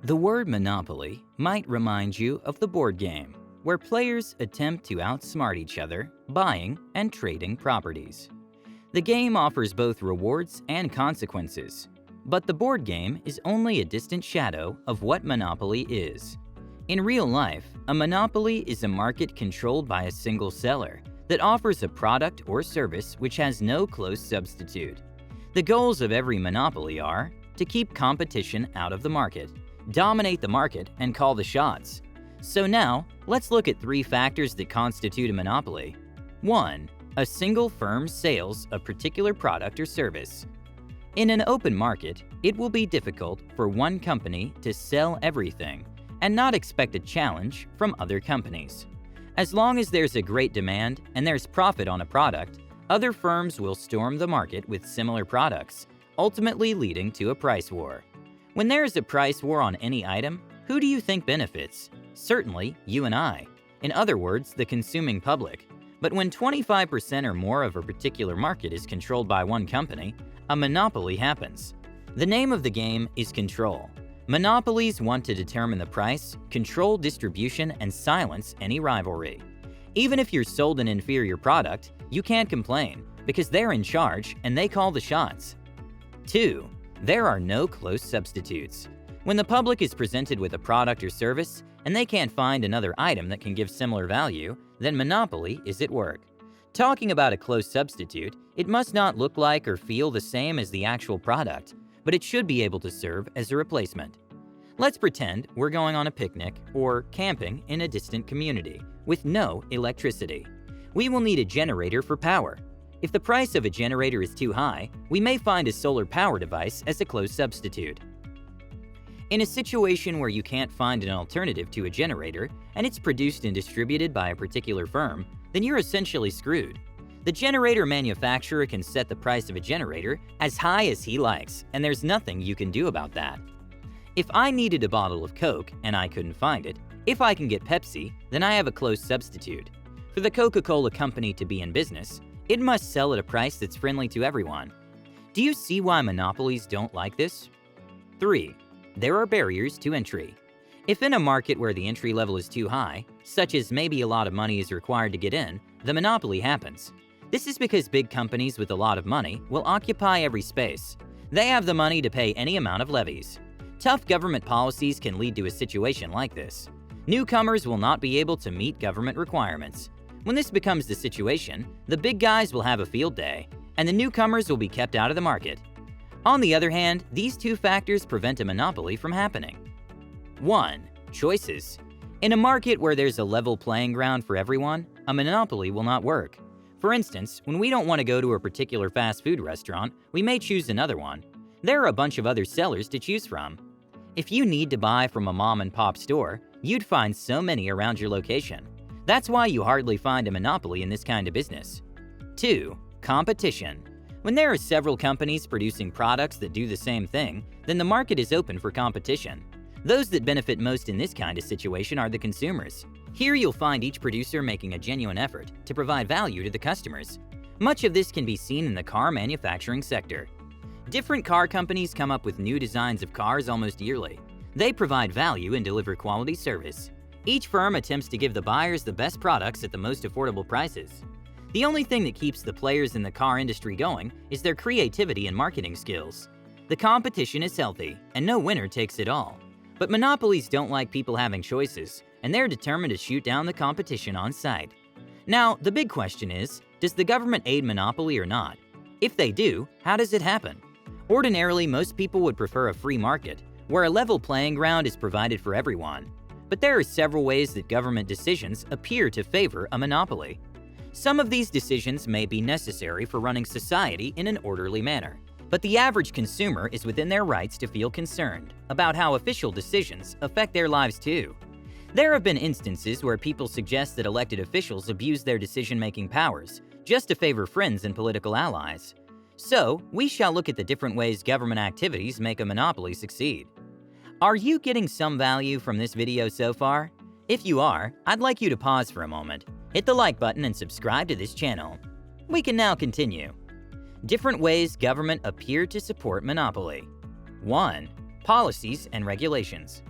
The word monopoly might remind you of the board game, where players attempt to outsmart each other, buying and trading properties. The game offers both rewards and consequences, but the board game is only a distant shadow of what monopoly is. In real life, a monopoly is a market controlled by a single seller that offers a product or service which has no close substitute. The goals of every monopoly are to keep competition out of the market, dominate the market, and call the shots. So now, let's look at 3 factors that constitute a monopoly. 1. A single firm's sales of particular product or service. In an open market, it will be difficult for one company to sell everything and not expect a challenge from other companies. As long as there's a great demand and there's profit on a product, other firms will storm the market with similar products, ultimately leading to a price war. When there is a price war on any item, who do you think benefits? Certainly, you and I. In other words, the consuming public. But when 25% or more of a particular market is controlled by one company, a monopoly happens. The name of the game is control. Monopolies want to determine the price, control distribution, and silence any rivalry. Even if you're sold an inferior product, you can't complain because they're in charge and they call the shots. 2. There are no close substitutes. When the public is presented with a product or service and they can't find another item that can give similar value, then monopoly is at work. Talking about a close substitute, it must not look like or feel the same as the actual product, but it should be able to serve as a replacement. Let's pretend we're going on a picnic or camping in a distant community with no electricity. We will need a generator for power. If the price of a generator is too high, we may find a solar power device as a close substitute. In a situation where you can't find an alternative to a generator and it's produced and distributed by a particular firm, then you're essentially screwed. The generator manufacturer can set the price of a generator as high as he likes, and there's nothing you can do about that. If I needed a bottle of Coke and I couldn't find it, if I can get Pepsi, then I have a close substitute. For the Coca-Cola company to be in business, it must sell at a price that's friendly to everyone. Do you see why monopolies don't like this? 3. There are barriers to entry. If in a market where the entry level is too high, such as maybe a lot of money is required to get in, the monopoly happens. This is because big companies with a lot of money will occupy every space. They have the money to pay any amount of levies. Tough government policies can lead to a situation like this. Newcomers will not be able to meet government requirements. When this becomes the situation, the big guys will have a field day, and the newcomers will be kept out of the market. On the other hand, these 2 factors prevent a monopoly from happening. 1. Choices. In a market where there's a level playing ground for everyone, a monopoly will not work. For instance, when we don't want to go to a particular fast food restaurant, we may choose another one. There are a bunch of other sellers to choose from. If you need to buy from a mom-and-pop store, you'd find so many around your location. That's why you hardly find a monopoly in this kind of business. 2. Competition. When there are several companies producing products that do the same thing, then the market is open for competition. Those that benefit most in this kind of situation are the consumers. Here you'll find each producer making a genuine effort to provide value to the customers. Much of this can be seen in the car manufacturing sector. Different car companies come up with new designs of cars almost yearly. They provide value and deliver quality service. Each firm attempts to give the buyers the best products at the most affordable prices. The only thing that keeps the players in the car industry going is their creativity and marketing skills. The competition is healthy, and no winner takes it all. But monopolies don't like people having choices, and they're determined to shoot down the competition on sight. Now, the big question is, does the government aid monopoly or not? If they do, how does it happen? Ordinarily, most people would prefer a free market, where a level playing ground is provided for everyone. But there are several ways that government decisions appear to favor a monopoly. Some of these decisions may be necessary for running society in an orderly manner, but the average consumer is within their rights to feel concerned about how official decisions affect their lives too. There have been instances where people suggest that elected officials abuse their decision-making powers just to favor friends and political allies. So, we shall look at the different ways government activities make a monopoly succeed. Are you getting some value from this video so far? If you are, I'd like you to pause for a moment, hit the like button and subscribe to this channel. We can now continue. Different ways government appear to support monopoly. 1. Policies and regulations.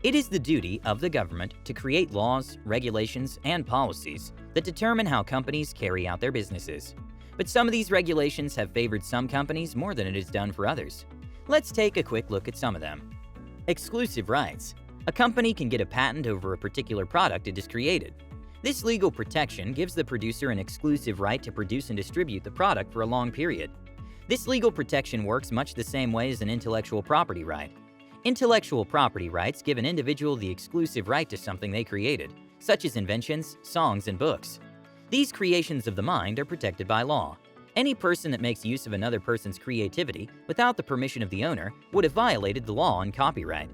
It is the duty of the government to create laws, regulations, and policies that determine how companies carry out their businesses. But some of these regulations have favored some companies more than it has done for others. Let's take a quick look at some of them. Exclusive rights. A company can get a patent over a particular product it has created. This legal protection gives the producer an exclusive right to produce and distribute the product for a long period. This legal protection works much the same way as an intellectual property right. Intellectual property rights give an individual the exclusive right to something they created, such as inventions, songs, and books. These creations of the mind are protected by law. Any person that makes use of another person's creativity without the permission of the owner would have violated the law on copyright.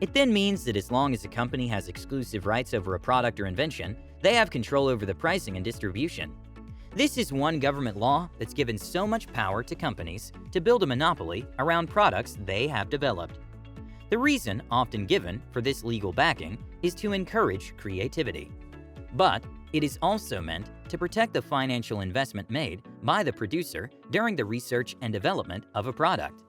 It then means that as long as a company has exclusive rights over a product or invention, they have control over the pricing and distribution. This is one government law that's given so much power to companies to build a monopoly around products they have developed. The reason often given for this legal backing is to encourage creativity. But it is also meant to protect the financial investment made by the producer during the research and development of a product.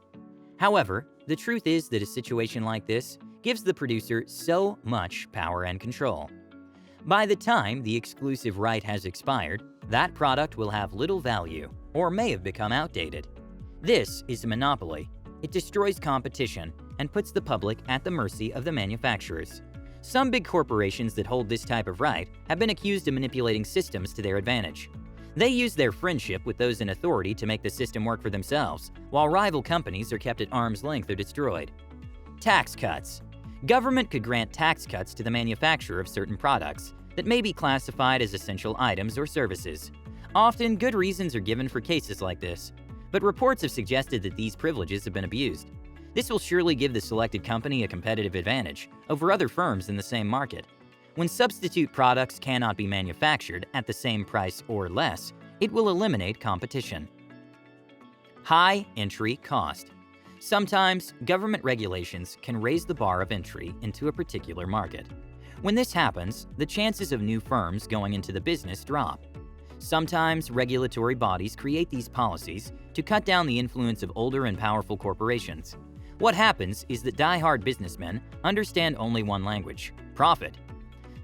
However, the truth is that a situation like this gives the producer so much power and control. By the time the exclusive right has expired, that product will have little value or may have become outdated. This is a monopoly. It destroys competition and puts the public at the mercy of the manufacturers. Some big corporations that hold this type of right have been accused of manipulating systems to their advantage. They use their friendship with those in authority to make the system work for themselves, while rival companies are kept at arm's length or destroyed. Tax cuts. Government could grant tax cuts to the manufacturer of certain products that may be classified as essential items or services. Often, good reasons are given for cases like this, but reports have suggested that these privileges have been abused. This will surely give the selected company a competitive advantage over other firms in the same market. When substitute products cannot be manufactured at the same price or less, it will eliminate competition. High entry cost. Sometimes, government regulations can raise the bar of entry into a particular market. When this happens, the chances of new firms going into the business drop. Sometimes, regulatory bodies create these policies to cut down the influence of older and powerful corporations. What happens is that die-hard businessmen understand only one language: profit.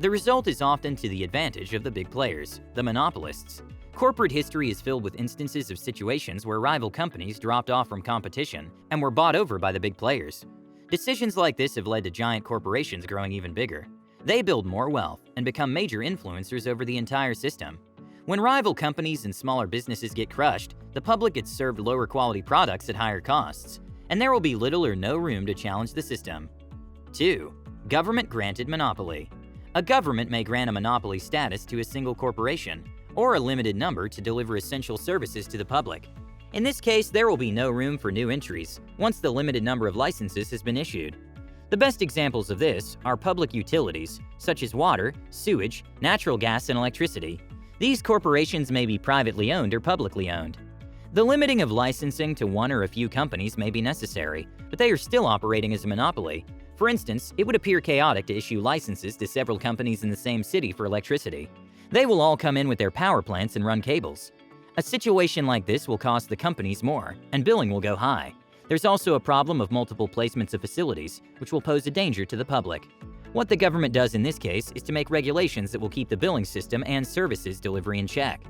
The result is often to the advantage of the big players, the monopolists. Corporate history is filled with instances of situations where rival companies dropped off from competition and were bought over by the big players. Decisions like this have led to giant corporations growing even bigger. They build more wealth and become major influencers over the entire system. When rival companies and smaller businesses get crushed, the public gets served lower quality products at higher costs, and there will be little or no room to challenge the system. 2. Government-granted monopoly. A government may grant a monopoly status to a single corporation, or a limited number to deliver essential services to the public. In this case, there will be no room for new entries once the limited number of licenses has been issued. The best examples of this are public utilities, such as water, sewage, natural gas, and electricity. These corporations may be privately owned or publicly owned. The limiting of licensing to one or a few companies may be necessary, but they are still operating as a monopoly. For instance, it would appear chaotic to issue licenses to several companies in the same city for electricity. They will all come in with their power plants and run cables. A situation like this will cost the companies more, and billing will go high. There's also a problem of multiple placements of facilities, which will pose a danger to the public. What the government does in this case is to make regulations that will keep the billing system and services delivery in check.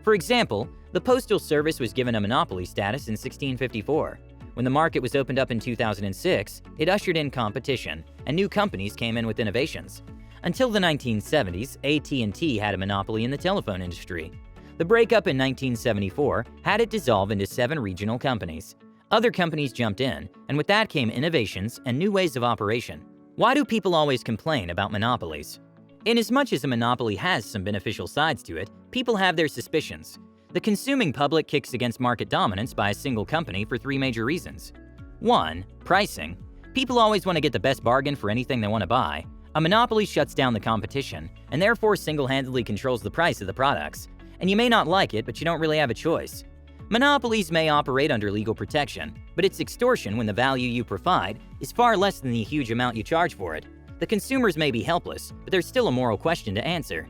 For example, the Postal Service was given a monopoly status in 1654. When the market was opened up in 2006, it ushered in competition, and new companies came in with innovations. Until the 1970s, AT&T had a monopoly in the telephone industry. The breakup in 1974 had it dissolve into 7 regional companies. Other companies jumped in, and with that came innovations and new ways of operation. Why do people always complain about monopolies? Inasmuch as a monopoly has some beneficial sides to it, people have their suspicions. The consuming public kicks against market dominance by a single company for 3 major reasons. 1. Pricing. People always want to get the best bargain for anything they want to buy. A monopoly shuts down the competition, and therefore single-handedly controls the price of the products. And you may not like it, but you don't really have a choice. Monopolies may operate under legal protection, but it's extortion when the value you provide is far less than the huge amount you charge for it. The consumers may be helpless, but there's still a moral question to answer.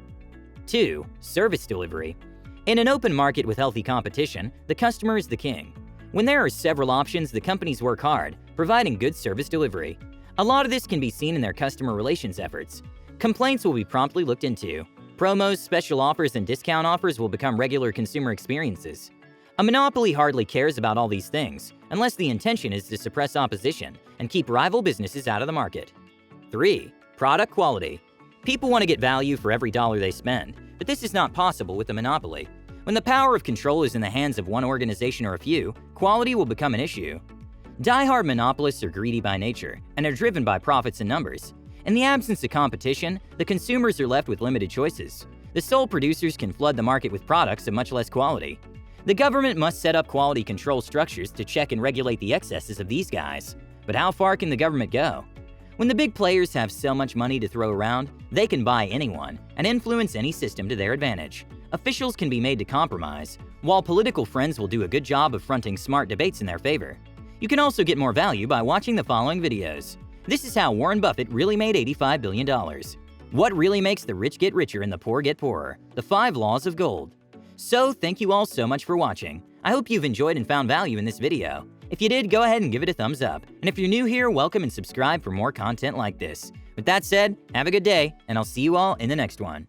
2. Service delivery. In an open market with healthy competition, the customer is the king. When there are several options, the companies work hard, providing good service delivery. A lot of this can be seen in their customer relations efforts. Complaints will be promptly looked into. Promos, special offers, and discount offers will become regular consumer experiences. A monopoly hardly cares about all these things, unless the intention is to suppress opposition and keep rival businesses out of the market. 3. Product quality. People want to get value for every dollar they spend, but this is not possible with a monopoly. When the power of control is in the hands of one organization or a few, quality will become an issue. Die-hard monopolists are greedy by nature and are driven by profits and numbers. In the absence of competition, the consumers are left with limited choices. The sole producers can flood the market with products of much less quality. The government must set up quality control structures to check and regulate the excesses of these guys. But how far can the government go? When the big players have so much money to throw around, they can buy anyone and influence any system to their advantage. Officials can be made to compromise, while political friends will do a good job of fronting smart debates in their favor. You can also get more value by watching the following videos. This is how Warren Buffett really made $85 billion. What really makes the rich get richer and the poor get poorer? The 5 laws of gold. So, thank you all so much for watching. I hope you've enjoyed and found value in this video. If you did, go ahead and give it a thumbs up. And if you're new here, welcome and subscribe for more content like this. With that said, have a good day, and I'll see you all in the next one.